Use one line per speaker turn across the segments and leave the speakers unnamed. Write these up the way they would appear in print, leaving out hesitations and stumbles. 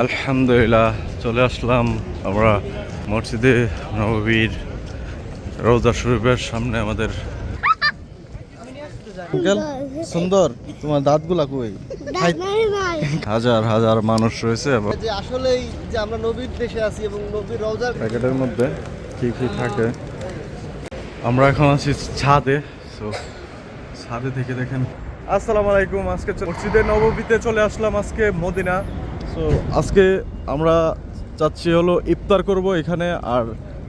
আলহামদুলিল্লাহ চলে আসলাম আমরা মসজিদে নববীর রওজা শরীফের সামনে। আমাদের
আঙ্কেল সুন্দর, তোমার দাঁতগুলা কই?
হাজার হাজার মানুষ রয়েছে এবং
যে আসলেই যে আমরা নবীর দেশে আছি এবং নবীর রওজার
প্যাকেটের মধ্যে কি কি থাকে। আমরা এখন আছি ছাদে, তো ছাদে থেকে দেখেন। আসসালামু আলাইকুম। আজকে মসজিদে নববীতে চলে আসলাম, আজকে মদিনা। সো আজকে আমরা যাচ্ছি হলো ইফতার করব এখানে। আর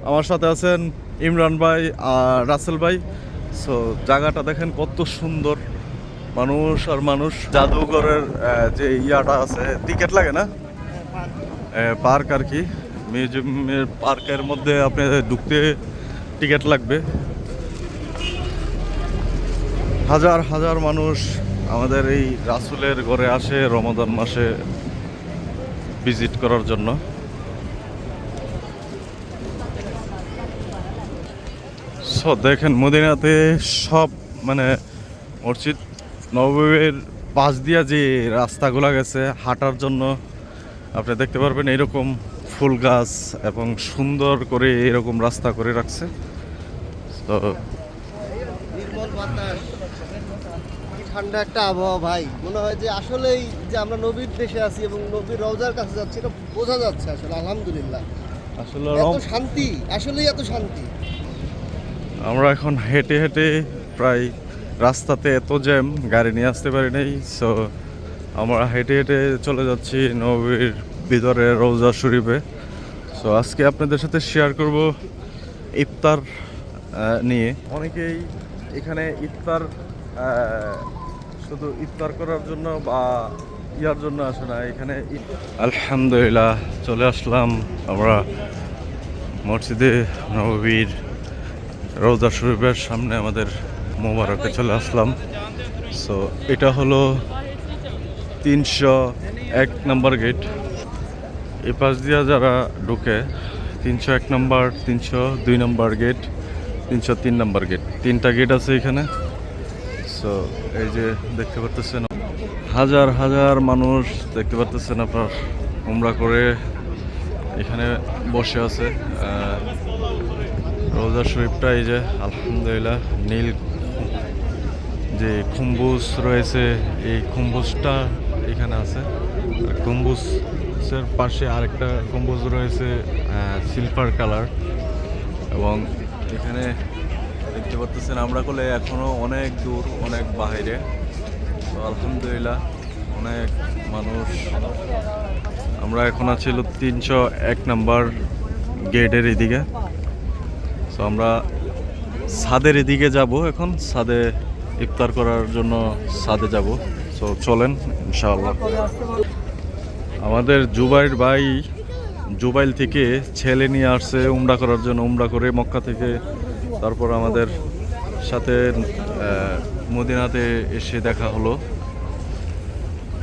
আমার সাথে আছেন ইমরান ভাই আর রাসেল ভাই। সো জায়গাটা দেখেন কত সুন্দর, মানুষ আর মানুষ। জাদুঘরের যে ইয়াটা আছে, টিকিট লাগে না, পার্ক আর কি, মিউজিয়ামের পার্কের মধ্যে আপনি ঢুকতে টিকিট লাগবে। হাজার হাজার মানুষ আমাদের এই রাসূলের ঘরে আসে রমাদান মাসে ভিজিট করার জন্য। সো দেখেন মদিনাতে সব মানে মসজিদ নববীর পাশ দিয়া যে রাস্তাগুলো গেছে হাঁটার জন্য, আপনি দেখতে পারবেন এরকম ফুল গাছ এবং সুন্দর করে এরকম রাস্তা করে রাখছে। তো
নির্মল বাতাস, কি ঠান্ডা একটা আবহাওয়া ভাই। মনে হয় যে আসলেই যে আমরা নবীর দেশে আছি এবং নবীর রওজার কাছে যাচ্ছি, এটা বোঝা যাচ্ছে আসলে। আলহামদুলিল্লাহ,
আসলে
এত শান্তি, আসলেই এত শান্তি।
আমরা এখন হেঁটে হেঁটে প্রায় রাস্তাতে এত জ্যাম, গাড়ি নিয়ে আসতে পারি নাই। সো আমরা হেঁটে হেঁটে চলে যাচ্ছি নববীর ভিতরে রওজা শরীফে। সো আজকে আপনাদের সাথে শেয়ার করব ইফতার নিয়ে। অনেকেই এখানে ইফতার শুধু ইফতার করার জন্য বা ইয়ার জন্য আসে না এখানে। আলহামদুলিল্লাহ চলে আসলাম আমরা মসজিদে নববীর রওজা শরীফের সামনে। আমাদের মোবারকে চলে আসলাম। সো এটা হলো 301 নম্বর গেট। এই পাশ দিয়া যারা ঢুকে 301 নম্বর, 302 নম্বর গেট, 303 নম্বর গেট, তিনটা গেট আছে এখানে। সো এই যে দেখতে পাচ্ছেন হাজার হাজার মানুষ, দেখতে পাচ্ছেন আপনার উমরা করে এখানে বসে আছে। রওজা শরীফটা এই যে আলহামদুলিল্লাহ নীল যে গম্বুজ রয়েছে, এই গম্বুজটা এখানে আছে। গম্বুজের পাশে আরেকটা গম্বুজ রয়েছে সিলভার কালার। এবং এখানে দেখতে পাচ্ছেন আমরা করলে এখনো অনেক দূর, অনেক বাইরে। তো আলহামদুলিল্লাহ অনেক মানুষ। আমরা এখন আছি 301 নম্বর গেটের এদিকে। তো আমরা ছাদের এদিকে যাব, এখন ছাদে ইফতার করার জন্য ছাদে যাব। তো চলেন ইনশাআল্লাহ। আমাদের জুবাইর ভাই জুবাইল থেকে ছেলে নিয়ে আসছে উমরা করার জন্য, উমরা করে মক্কা থেকে। তারপর আমাদের সাথে মদিনাতে এসে দেখা হলো।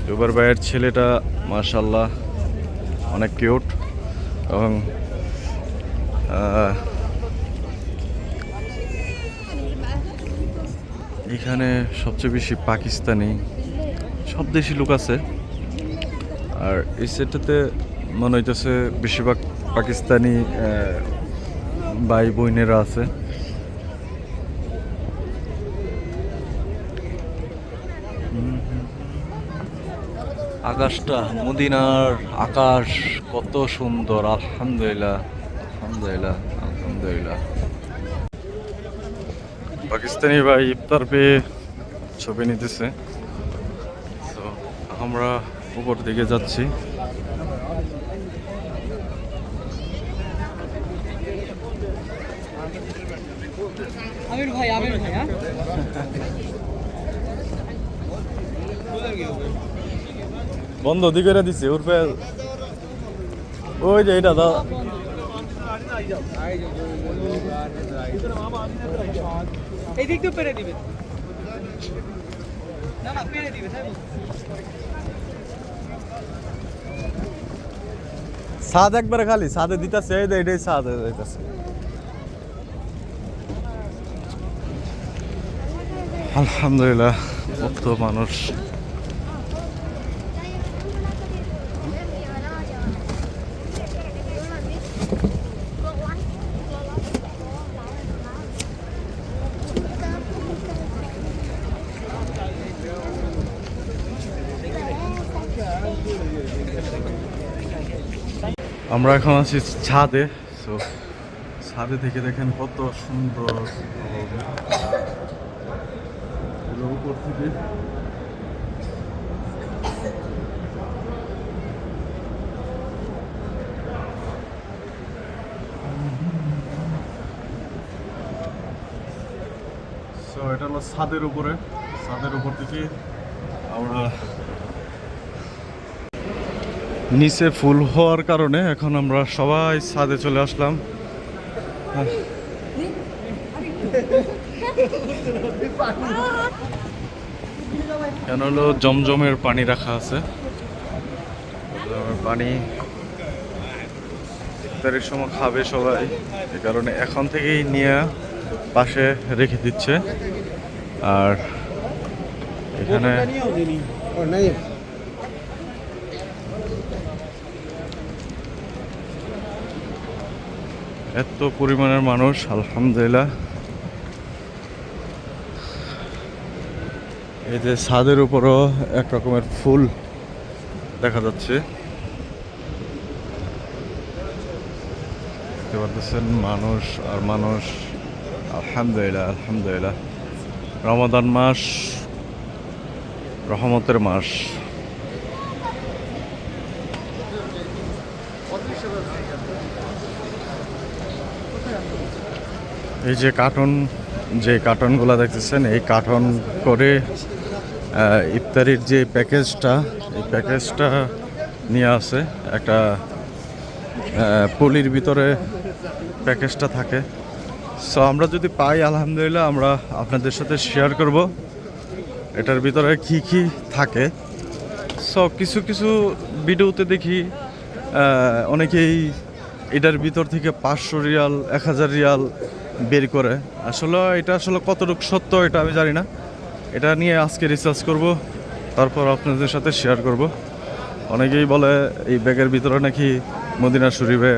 জুবাইর ভাইয়ের ছেলেটা মাশাআল্লাহ অনেক কিউট। এবং এখানে সবচেয়ে বেশি পাকিস্তানি, সব দেশি লোক আছে। আর এই সেটটাতে মনে হইতেছে বেশিরভাগ পাকিস্তানি ভাই বোনেরা আছে। আকাশটা, মদিনার আকাশ কত সুন্দর। আলহামদুলিল্লাহ আলহামদুলিল্লাহ আলহামদুলিল্লাহ। পাকিস্তানি ভাই ইফতার পেয়ে ছবি নিতেছে। তো আমরা উপর দিকে যাচ্ছি। বন্ধ দিকে দিচ্ছে উর্ফে ওই যে এটা দা
এই দিক তো পেরে দিবে না, না পেরে দিবে তাই
ছাদ একবারে খালি, ছাদে দিতেছে এটাই ছাদে দিতেছে। আলহামদুলিল্লাহ কত মানুষ। আমরা এখন আছি ছাদে। তো ছাদে থেকে দেখেন কত সুন্দর উপর থেকে এটা হলো ছাদের উপরে, ছাদের উপর থেকে আমরা নিচে ফুল হওয়ার কারণে এখন আমরা সবাই ছাদে চলে আসলাম। কেন হলো জমজমের পানি রাখা আছে, পানি ইফতারের সময় খাবে সবাই, এ কারণে এখন থেকেই নিয়ে পাশে রেখে দিচ্ছে। আর এখানে এত পরিমাণের মানুষ, আলহামদুলিল্লাহ। এই যে ছাদের উপরও এক রকমের ফুল দেখা যাচ্ছে, দেখতে পাচ্ছেন মানুষ আর মানুষ। আলহামদুলিল্লাহ, আলহামদুলিল্লাহ। রমাদান মাস রহমতের মাস। এই যে কার্টনগুলো দেখতেছেন, এই কার্টন করে ইফতারির যে প্যাকেজটা, এই প্যাকেজটা নিয়ে আসে একটা পলির ভিতরে প্যাকেজটা থাকে। সো আমরা যদি পাই আলহামদুলিল্লাহ আমরা আপনাদের সাথে শেয়ার করব এটার ভিতরে কি কি থাকে। সো কিছু কিছু ভিডিওতে দেখি অনেকেই এটার ভিতর থেকে 500 রিয়াল 1000 রিয়াল বের করে। এটা আসলে কতটুকু সত্য এটা আমি জানি না, এটা নিয়ে আজকে রিসার্চ করব, তারপর আপনাদের সাথে শেয়ার করব। অনেকেই বলে এই ব্যাগের ভিতরে নাকি মদিনা শরীফে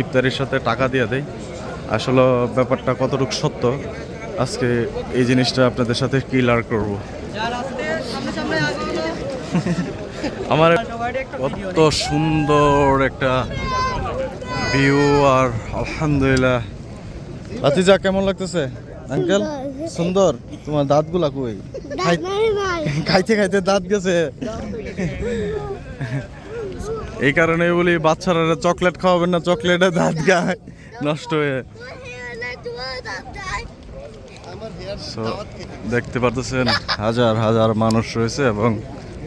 ইফতারির সাথে টাকা দিয়ে দেয়। আসলে ব্যাপারটা কতটুকু সত্য আজকে এই জিনিসটা আপনাদের সাথে ক্লিয়ার করব। আমার কত সুন্দর একটা ভিউ, আর আলহামদুলিল্লাহ। লাতিজা কেমন লাগতেছে আঙ্কেল? সুন্দর। তোমার দাঁতগুলা কই? খাইতে খাইতে দাঁত গেছে। এই কারণে বলি বাচ্চারা চকলেট খাওয়াবেন না, চকলেটে দাঁত গায় নষ্ট হয়ে। দেখতে পারতেছেন হাজার হাজার মানুষ রয়েছে এবং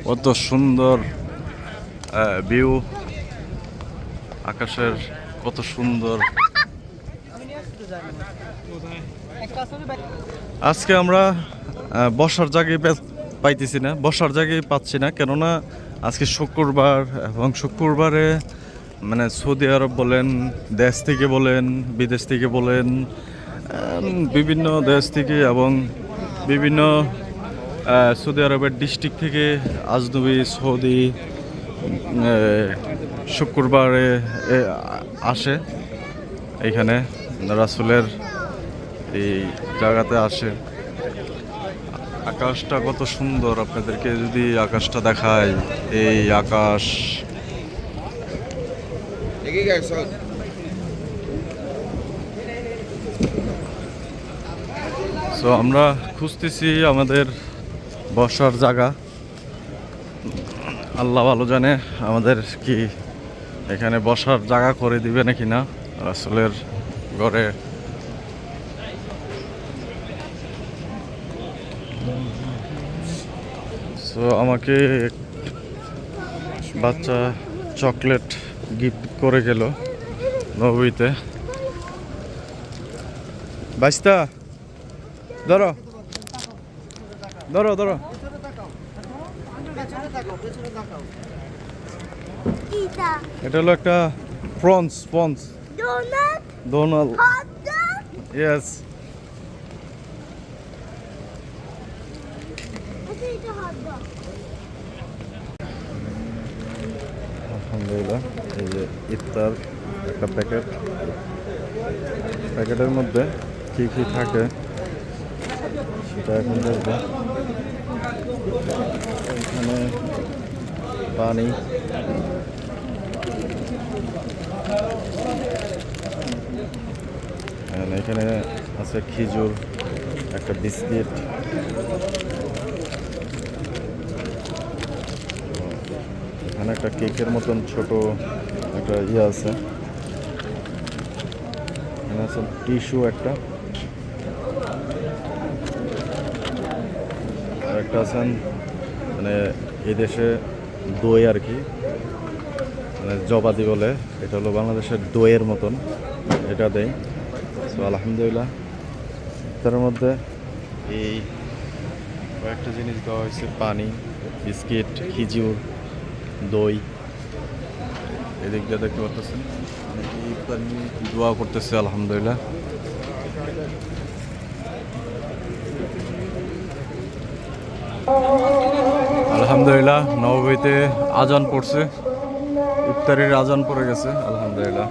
কত সুন্দর ভিউ, আকাশের কত সুন্দর। আজকে আমরা বসার জায়গায় পাইতেছি না, বসার জায়গায় পাচ্ছি না, কেননা আজকে শুক্রবার এবং শুক্রবারে মানে সৌদি আরব বলেন, দেশ থেকে বলেন, বিদেশ থেকে বলেন, বিভিন্ন দেশ থেকে এবং বিভিন্ন সৌদি আরবের ডিস্ট্রিক্ট থেকে আজনবী সৌদি শুক্রবারে আসে এইখানে রাসূলের এই জায়গাতে আসে। আকাশটা কত সুন্দর, আপনাদেরকে যদি আকাশটা দেখায়, এই আকাশ সো আমরা খুঁজতেছি আমাদের বসার জায়গা। আল্লাহ ভালো জানে আমাদের কি এখানে বসার জায়গা করে দিবে নাকি না রাসূলের ঘরে। সো আমাকে বাচ্চা চকলেট গিফট করে গেল নবীতে। বাইস্তা ধরো ধরো ধরো। এটা হলো একটা প্রনস ডোনাল্ড। ইয়েস। আলহামদুলিল্লাহ। এই যে ইফতার একটা প্যাকেট, প্যাকেটের মধ্যে কি কি থাকে সেটা এখন দেখবো। এখানে পানি, এখানে আছে খেজুর, একটা বিস্কিট, এখানে একটা কেকের মতন ছোট একটা ইয়ে আছে, এখানে আছে টিস্যু একটা, আর একটা আছেন মানে এই দেশে দই আর কি, মানে জবাদি বলে, এটা হলো বাংলাদেশের দইয়ের মতন, এটা দেয়। তো আলহামদুলিল্লাহ তার মধ্যে এই কয়েকটা জিনিস দেওয়া হয়েছে, পানি, বিস্কিট, খেজুর, দই। এদিক দিয়ে দেখতে পাচ্ছেন দোয়া করতেছে আলহামদুলিল্লাহ। আলহামদুলিল্লাহ নববীতে আজান পড়ছে, ইফতারির আজান পড়ে গেছে আলহামদুলিল্লাহ।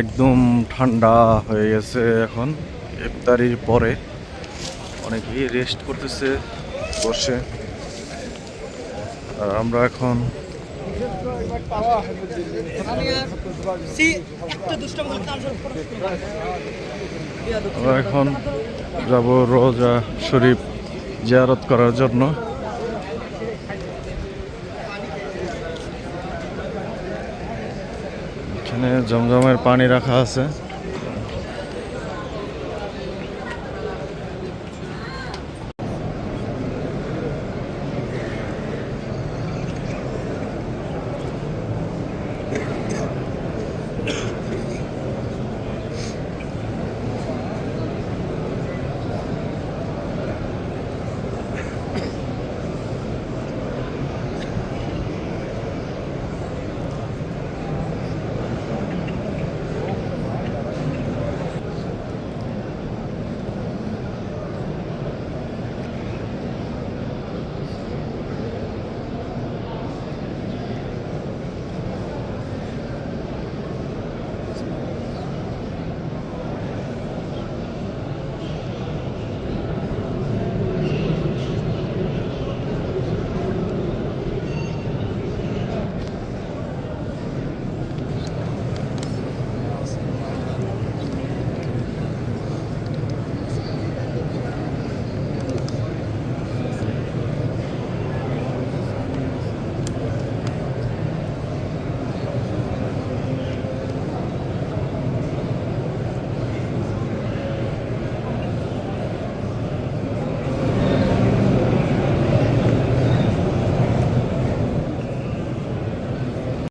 একদম ঠান্ডা হয়ে গেছে এখন ইফতারির পরে, অনেকেই রেস্ট করতেছে বসে, আর আমরা এখন যাব রোজা শরীফ জিয়ারত করার জন্য। এখানে জমজমের পানি রাখা আছে।